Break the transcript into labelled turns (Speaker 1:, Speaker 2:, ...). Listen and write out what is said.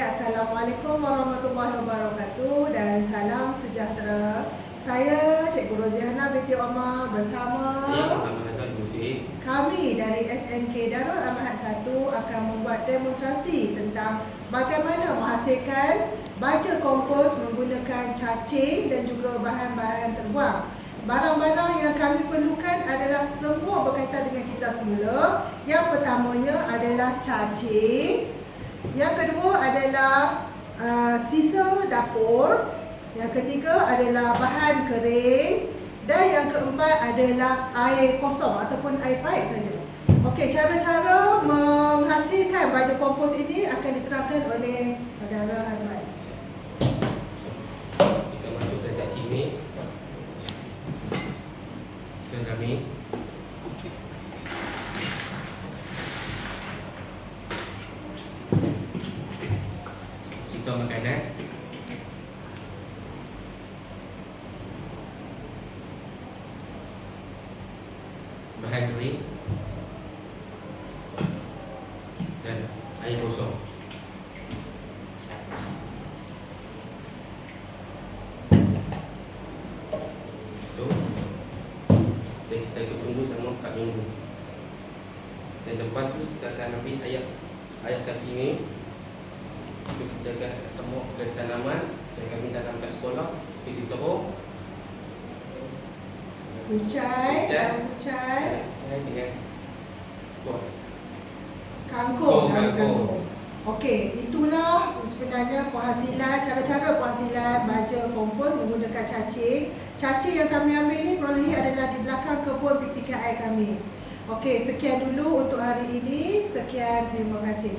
Speaker 1: Assalamualaikum warahmatullahi wabarakatuh dan salam sejahtera. Saya Cikgu Roziana binti Omar bersama kami dari SMK Darul Amahat 1 akan membuat demonstrasi tentang bagaimana menghasilkan baja kompos menggunakan cacing dan juga bahan-bahan terbuang. Barang-barang yang kami perlukan adalah semua berkaitan dengan kita semula. Yang pertamanya adalah cacing. Yang kedua adalah sisa dapur. Yang ketiga adalah bahan kering. Dan yang keempat adalah air kosong ataupun air paip saja. Okey, cara-cara menghasilkan baja kompos ini akan diterangkan oleh saudara Hazwan.
Speaker 2: Kita masukkan cacing ni ke kami. Sisa makanan. Bahan kering dan air kosong. So, kita tunggu selama 4 minggu. Dan lepas tu kita akan ambil air cacing ni. Kita akan semua ke tanaman yang kami tanam kat sekolah. Kita taruh
Speaker 1: Kucai
Speaker 2: dengan pot.
Speaker 1: Kangkung. Okey, itulah sebenarnya penghasilan, cara-cara penghasilan baja kompos menggunakan cacing. Cacing yang kami ambil ni perolehi adalah di belakang kebun PPKI kami. Okey, sekian dulu untuk hari ini. Sekian, terima kasih.